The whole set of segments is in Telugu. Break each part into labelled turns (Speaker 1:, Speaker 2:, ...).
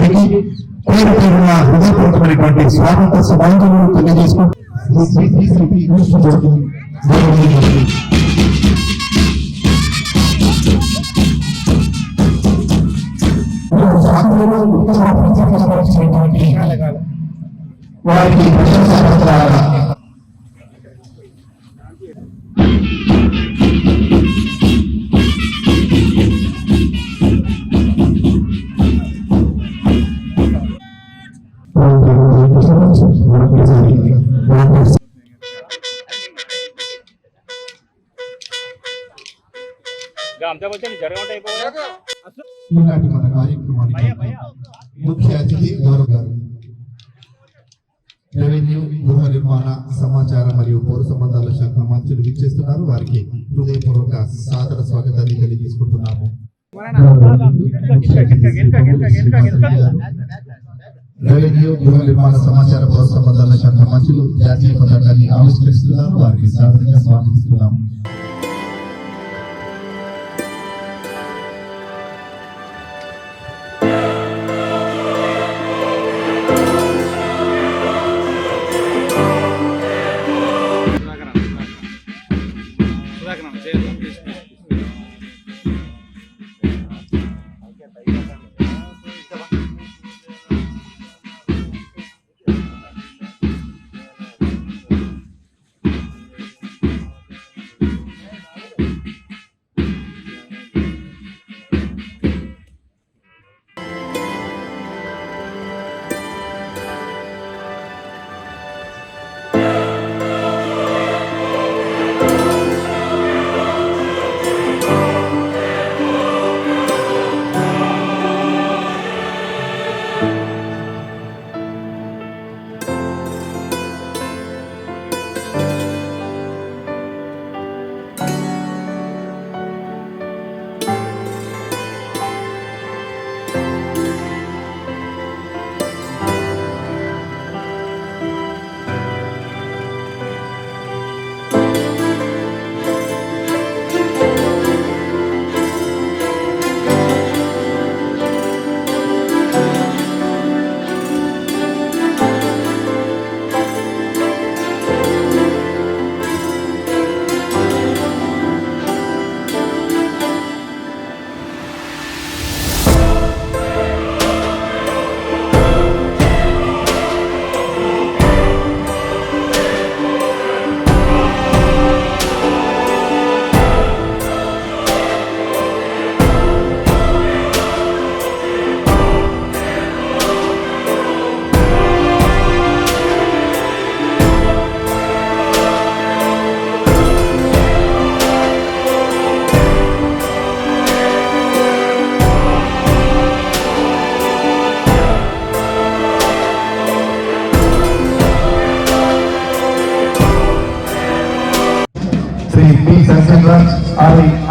Speaker 1: అందరికీ పేరు పేరున హృదయపూర్వకమైనటువంటి స్వాగత శుభాకాంక్షలు తెలియజేసుకుంటూ వారికి ఈనాటి మన కార్యక్రమానికి ముఖ్య అతిథి గౌరవ్ గారు రెవెన్యూ గృహ నిర్మాణ సమాచార మరియు పౌర సంబంధాల శాఖ మంత్రులు విచ్చేస్తున్నారు. వారికి హృదయపూర్వక సాదర స్వాగతాన్ని తెలియజేసుకుంటున్నాము. రెవెన్యూ గృహ నిర్మాణ సమాచార పౌర సంబంధాల శాఖ మంత్రులు జాతీయ పతాకాన్ని ఆవిష్కరిస్తున్నారు. వారికి సాదరంగా స్వాగతిస్తున్నాము.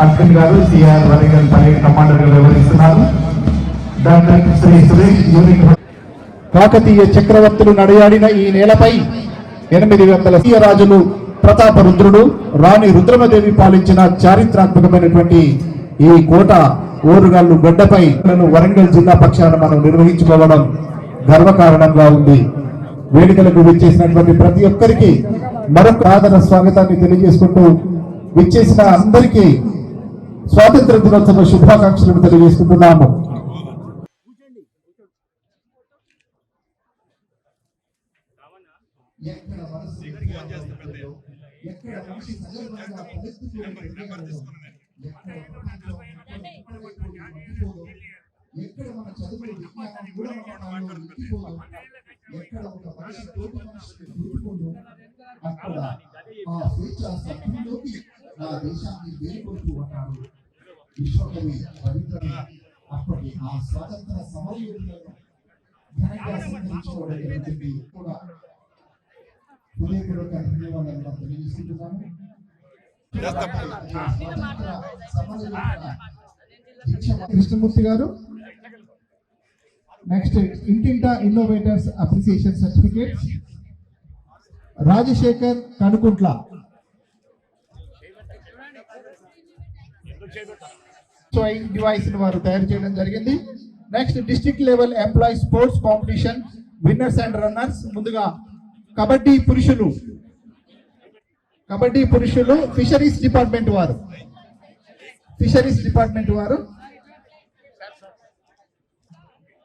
Speaker 1: అర్జున్ గారు సిఆర్ వరంగల్ పరేడ్ కమాండర్ గా వ్యవహరిస్తున్నారు. డాక్టర్ శ్రీ సురేష్ యూనిట్ కాకతీయ చక్రవర్తులు నడయాడిన ఈ నేలపై 800 రాజులు ప్రతాపరుద్రుడు రాణి రుద్రమదేవి పాలించిన చారిత్రాత్మకమైనటువంటి ఈ కోట ఓరుగల్లు గడ్డపై వరంగల్ జిల్లా పక్షాన మనం నిర్వహించుకోవడం గర్వకారణంగా ఉంది. వేడుకలకు విచ్చేసినటువంటి ప్రతి ఒక్కరికి మరొక ఆదర స్వాగతాన్ని తెలియజేసుకుంటూ విచ్చేసిన అందరికీ స్వాతంత్ర దినోత్సవ శుభాకాంక్షలను తెలియజేసుకుంటున్నాము. నా దేశాన్ని వేరుకొడుతూ ఉంటాడు. విశ్వకవి రవీంద్రనాథ్ అప్పటి ఆ స్వాతంత్ర సమరయోధులను ఘనంగా సత్కరించుకోవడం జరిగింది. కూడా హృదయపూర్వక ధన్యవాదాలు తెలియజేస్తున్నాము. కృష్ణమూర్తి గారు నెక్స్ట్ ఇంటింటా innovators appreciation certificates Rajasekhar Kanukuntla device వారు తయారు చేయడం జరిగింది.
Speaker 2: Next district level employee sports competition winners and runners. ముందుగా కబడ్డీ పురుషులు ఫిషరీస్ డిపార్ట్మెంట్ వారు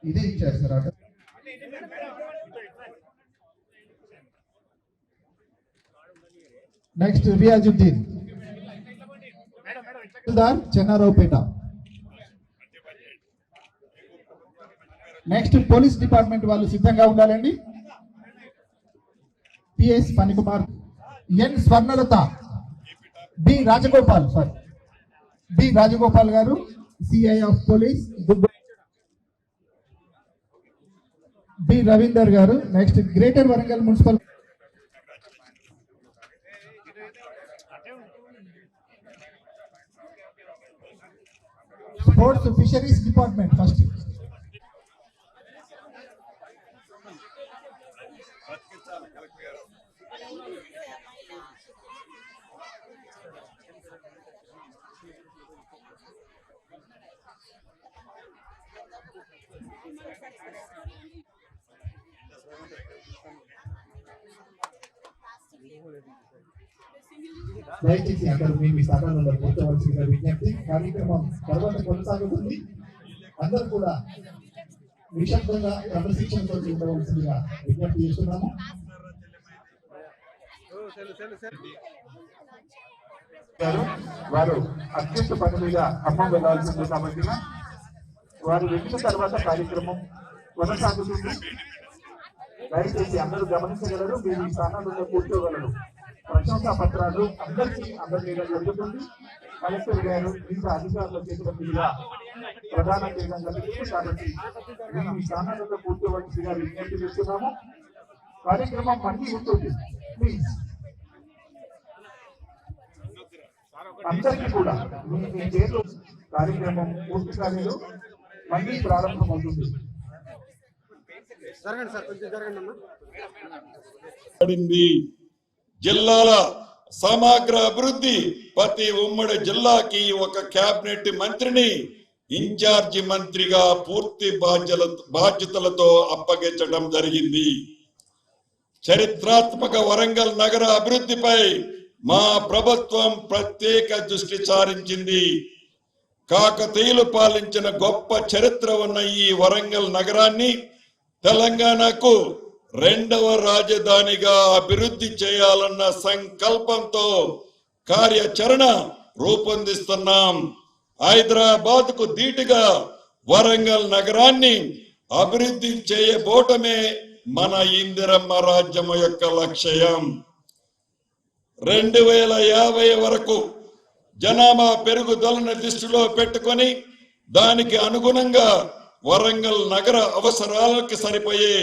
Speaker 2: ఇది ఇచ్చారు sir order. Next Riyazuddin Chennaraopet. Next police department వాళ్ళు సిద్ధంగా ఉండాలండి. PS Phanikumar, N Swarnalatha, B Rajagopal గారు CI of police, B Ravinder గారు. Next greater Warangal municipal sports fisheries department first. దయచేసి అందరూ మీ స్థానాలలో కూర్చోవలసిందిగా విజ్ఞప్తి. కార్యక్రమం తర్వాత కొనసాగుతుంది. అందరూ కూడా నిశ్శబ్దంగా క్రమశిక్షణతో ఉండవలసిందిగా విజ్ఞప్తి చేస్తున్నాము.
Speaker 3: వారు అత్యంత పని మీద ఖమ్మం వెళ్లాల్సింది కాబట్టి వారు వెళ్ళిన తర్వాత కార్యక్రమం కొనసాగుతుంది. దయచేసి అందరూ గమనించగలరు, మీరు ఈ స్థానాలలో కూర్చోగలరు. ప్రశంసా పత్రాలు అందరికీ జరుగుతుంది. కలెక్టర్ గారు ఇంకా అధికారుల చేతుల మీదుగా ప్రదానం చేయడం జరుగుతుంది. కాబట్టి మేము ఈ స్థానాలలో కూర్చోవలసిందిగా విజ్ఞప్తి చేస్తున్నాము. కార్యక్రమం మళ్ళీ ఉంటుంది. ప్లీజ్ అందరికీ కూడా మీ చేతులు కార్యక్రమం పూర్తి కాలేదు, మళ్ళీ ప్రారంభం అవుతుంది.
Speaker 4: జిల్లాల సమగ్ర అభివృద్ధి, ప్రతి ఉమ్మడి జిల్లాకి ఒక కేబినెట్ మంత్రిని ఇన్ఛార్జి మంత్రిగా పూర్తి బాధ్యతలతో అప్పగించడం జరిగింది. చరిత్రాత్మక వరంగల్ నగర అభివృద్ధిపై మా ప్రభుత్వం ప్రత్యేక దృష్టి సారించింది. కాకతీయులు పాలించిన గొప్ప చరిత్ర ఉన్న ఈ వరంగల్ నగరాన్ని తెలంగాణకు రెండవ రాజధానిగా అభివృద్ధి చేయాలన్న సంకల్పంతో కార్యాచరణ రూపొందిస్తున్నాం. హైదరాబాద్ కు ధీటుగా వరంగల్ నగరాన్ని అభివృద్ధి చేయబోటమే మన ఇందిరమ్మ రాజ్యం యొక్క లక్ష్యం. 2050 వరకు జనాభా పెరుగుదలను దృష్టిలో పెట్టుకొని దానికి అనుగుణంగా వరంగల్ నగర అవసరాలకు సరిపోయే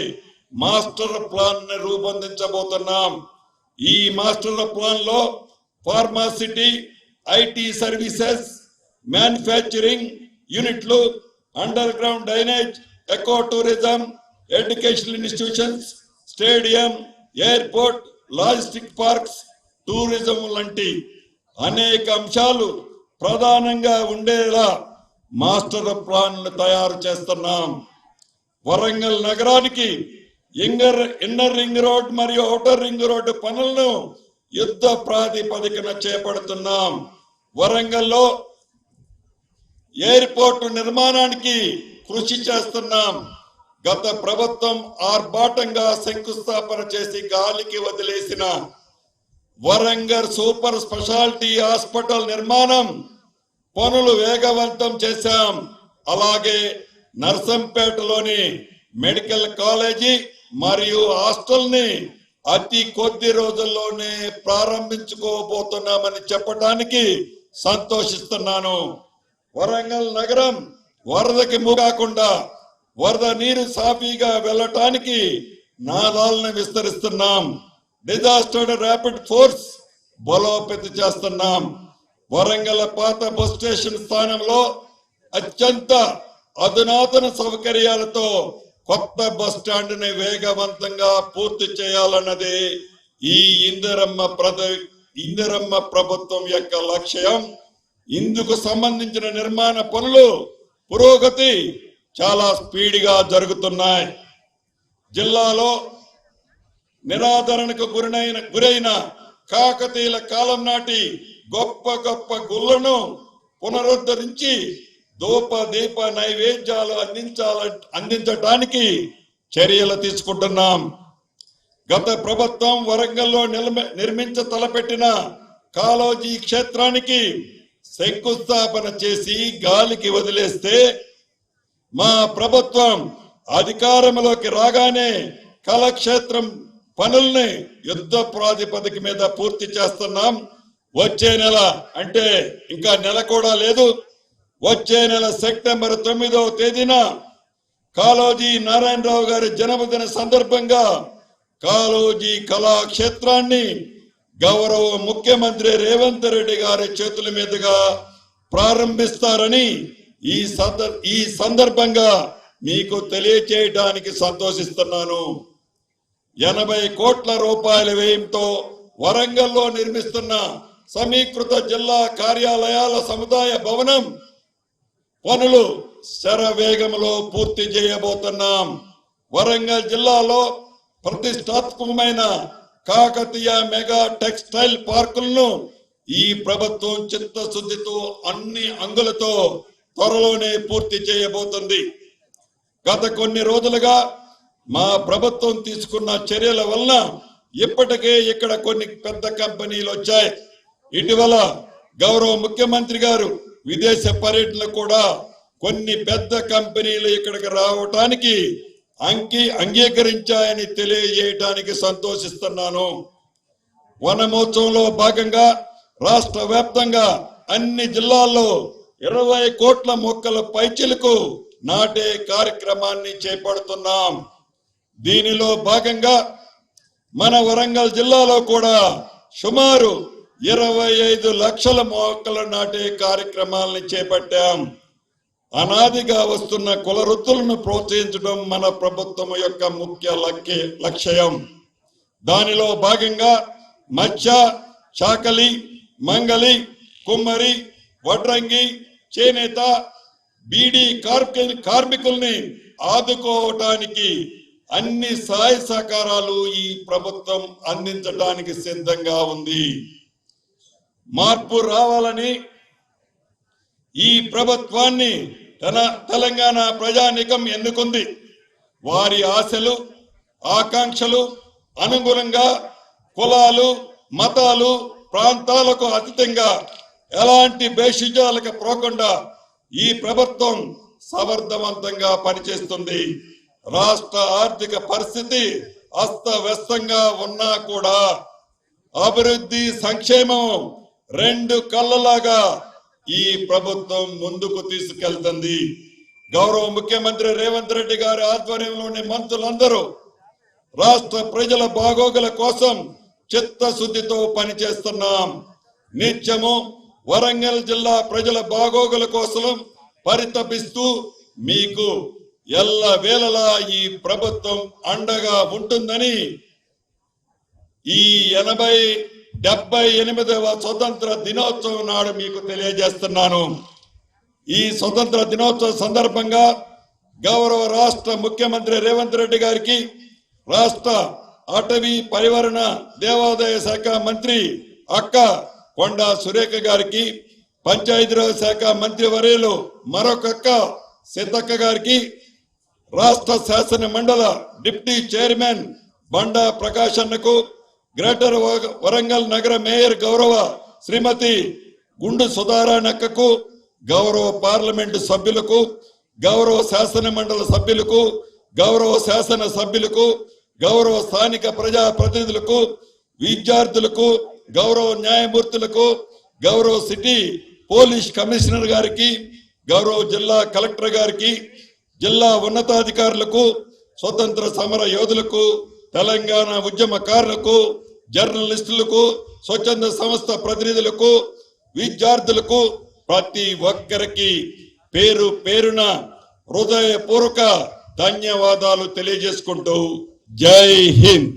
Speaker 4: మాస్టర్ ప్లాన్ ని రూపొందించబోతున్నాం. ఈ మాస్టర్ ప్లాన్ లో ఫార్మాసిటీ, ఐటీ సర్వీసెస్, మ్యానుఫ్యాక్చరింగ్ యూనిట్లు, under ground drainage, eco tourism, educational institutions, stadium, airport, logistic parks, tourism లాంటి అనేక అంశాలు ప్రధానంగా ఉండేలా మాస్టర్ ప్లాన్ తయారు చేస్తున్నాం. వరంగల్ నగరానికి ఇన్నర్ రింగ్ రోడ్ మరియు ఔటర్ రింగ్ రోడ్డు పనులను యుద్ధ ప్రాతిపదికన చేపడుతున్నాం. వరంగల్లో ఎయిర్పోర్టు నిర్మాణానికి కృషి చేస్తున్నాం. గత ప్రభుత్వం ఆర్భాటంగా శంకుస్థాపన చేసి గాలికి వదిలేసిన వరంగల్ సూపర్ స్పెషాలిటీ హాస్పిటల్ నిర్మాణం పనులు వేగవంతం చేశాం. అలాగే నర్సంపేటలోని మెడికల్ కాలేజీ మరియు హాస్టల్ ని అతి కొద్ది రోజుల్లోనే ప్రారంభించుకోబోతున్నామని చెప్పడానికి సంతోషిస్తున్నాను. వరంగల్ నగరం వరదకి కాకుండా వరద నీరు సాఫీగా వెళ్ళటానికి నాలాలను విస్తరిస్తున్నాం. డిజాస్టర్ ర్యాపిడ్ ఫోర్స్ బలోపేతం చేస్తున్నాం. వరంగల్ పాత బస్ స్టేషన్ స్థానంలో అత్యంత అధునాతన సౌకర్యాలతో కొత్త బస్ స్టాండ్ ని వేగవంతంగా పూర్తి చేయాలన్నది ఈ ఇందిరమ్మ ప్రభుత్వం యొక్క లక్ష్యం. ఇందుకు సంబంధించిన నిర్మాణ పనులు పురోగతి చాలా స్పీడ్గా జరుగుతున్నాయి. జిల్లాలో నిరాదరణకు గురైన కాకతీయుల కాలం నాటి గొప్ప గొప్ప గుళ్ళను పునరుద్ధరించి ధూప దీప నైవేద్యాలు అందించటానికి చర్యలు తీసుకుంటున్నాం. గత ప్రభుత్వం వరంగల్లో నిర్మించ తలపెట్టిన కాళోజీ క్షేత్రానికి శంకుస్థాపన చేసి గాలికి వదిలేస్తే మా ప్రభుత్వం అధికారంలోకి రాగానే కళాక్షేత్రం పనుల్ని యుద్ధ ప్రాతిపదిక మీద పూర్తి చేస్తున్నాం. వచ్చే నెల అంటే ఇంకా నెల కూడా లేదు, వచ్చే నెల సెప్టెంబర్ 9వ తేదీన కాళోజీ నారాయణరావు గారి జన్మదిన సందర్భంగా కాళోజీ కళాక్షేత్రాన్ని గౌరవ ముఖ్యమంత్రి రేవంత్ రెడ్డి గారి చేతుల మీదుగా ప్రారంభిస్తారని ఈ సందర్భంగా మీకు తెలియచేయడానికి సంతోషిస్తున్నాను. 80 కోట్ల రూపాయల వ్యయంతో వరంగల్లో నిర్మిస్తున్న సమీకృత జిల్లా కార్యాలయాల సముదాయ భవనం పనులు శరవేగంలో పూర్తి చేయబోతున్నాం. వరంగల్ జిల్లాలో ప్రతిష్టాత్మకమైన కాకతీయ మెగా టెక్స్టైల్ పార్కులను ఈ ప్రభుత్వం చిత్తశుద్ధితో అన్ని అంగులతో త్వరలోనే పూర్తి చేయబోతుంది. గత కొన్ని రోజులుగా మా ప్రభుత్వం తీసుకున్న చర్యల వలన ఇప్పటికే ఇక్కడ కొన్ని పెద్ద కంపెనీలు వచ్చాయి. ఇటీవల గౌరవ ముఖ్యమంత్రి గారు విదేశ పర్యటనలు కూడా కొన్ని పెద్ద కంపెనీలు ఇక్కడికి రావటానికి అంగీకరించాయని తెలియజేయడానికి సంతోషిస్తున్నాను. వనమోత్సవంలో భాగంగా రాష్ట్ర వ్యాప్తంగా అన్ని జిల్లాల్లో 20 కోట్ల మొక్కల పైచిలకు నాటే కార్యక్రమాన్ని చేపడుతున్నాం. దీనిలో భాగంగా మన వరంగల్ జిల్లాలో కూడా సుమారు 25 లక్షల మొక్కలు నాటే కార్యక్రమాలను చేపట్టాం. అనాదిగా వస్తున్న కుల వృత్తులను ప్రోత్సహించడం మన ప్రభుత్వం యొక్క ముఖ్య లక్ష్యం. దానిలో భాగంగా మత్స్య, చాకలి, మంగలి, కుమ్మరి, వడ్రంగి, చేనేత, బీడీ కార్మికుల్ని ఆదుకోవటానికి అన్ని సహాయ సహకారాలు ఈ ప్రభుత్వం అందించడానికి సిద్ధంగా ఉంది. మార్పు రావాలని ఈ ప్రభుత్వాన్ని తెలంగాణ ప్రజానీకం ఎన్నుకుంది. వారి ఆశలు, ఆకాంక్షలు అనుగుణంగా కులాలు, మతాలు, ప్రాంతాలకు అతీతంగా ఎలాంటి భేషజాలకు పోకుండా ఈ ప్రభుత్వం సమర్థవంతంగా పనిచేస్తుంది. రాష్ట్ర ఆర్థిక పరిస్థితి అస్తవ్యస్తంగా ఉన్నా కూడా అభివృద్ధి, సంక్షేమం రెండు కళ్ళలాగా ఈ ప్రభుత్వం ముందుకు తీసుకెళ్తుంది. గౌరవ ముఖ్యమంత్రి రేవంత్ రెడ్డి గారి ఆధ్వర్యంలోని మంత్రులందరూ రాష్ట్ర ప్రజల బాగోగుల కోసం చిత్తశుద్ధితో పనిచేస్తున్నాం. నిత్యము వరంగల్ జిల్లా ప్రజల బాగోగుల కోసం పరితపిస్తూ మీకు ఎల్ల వేళలా ఈ ప్రభుత్వం అండగా ఉంటుందని ఈ 78వ స్వతంత్ర దినోత్సవం నాడు మీకు తెలియజేస్తున్నాను. ఈ స్వతంత్ర దినోత్సవ సందర్భంగా గౌరవ రాష్ట్ర ముఖ్యమంత్రి రేవంత్ రెడ్డి గారికి, రాష్ట్ర అటవీ పరివరణ దేవాదాయ శాఖ మంత్రి అక్క కొండా సురేఖ గారికి, పంచాయతీరాజ్ శాఖ మంత్రి వర్యులు మరొక అక్క సీతక్క గారికి, రాష్ట్ర శాసన మండల డిప్యూటీ చైర్మన్ బండా ప్రకాష్ అన్నకు, గ్రేటర్ వరంగల్ నగర మేయర్ గౌరవ శ్రీమతి గుండు సుధారాణక్కకు, గౌరవ పార్లమెంటు సభ్యులకు, గౌరవ శాసన మండలి సభ్యులకు, గౌరవ శాసన సభ్యులకు, గౌరవ స్థానిక ప్రజా ప్రతినిధులకు, విద్యార్థులకు, గౌరవ న్యాయమూర్తులకు, గౌరవ సిటీ పోలీస్ కమిషనర్ గారికి, గౌరవ జిల్లా కలెక్టర్ గారికి, జిల్లా ఉన్నతాధికారులకు, స్వతంత్ర సమర యోధులకు, తెలంగాణ ఉద్యమకారులకు, జర్నలిస్టులకు, స్వచ్ఛంద సంస్థ ప్రతినిధులకు, విద్యార్థులకు, ప్రతి ఒక్కరికి పేరు పేరున హృదయపూర్వక ధన్యవాదాలు తెలియజేసుకుంటూ జై హింద్.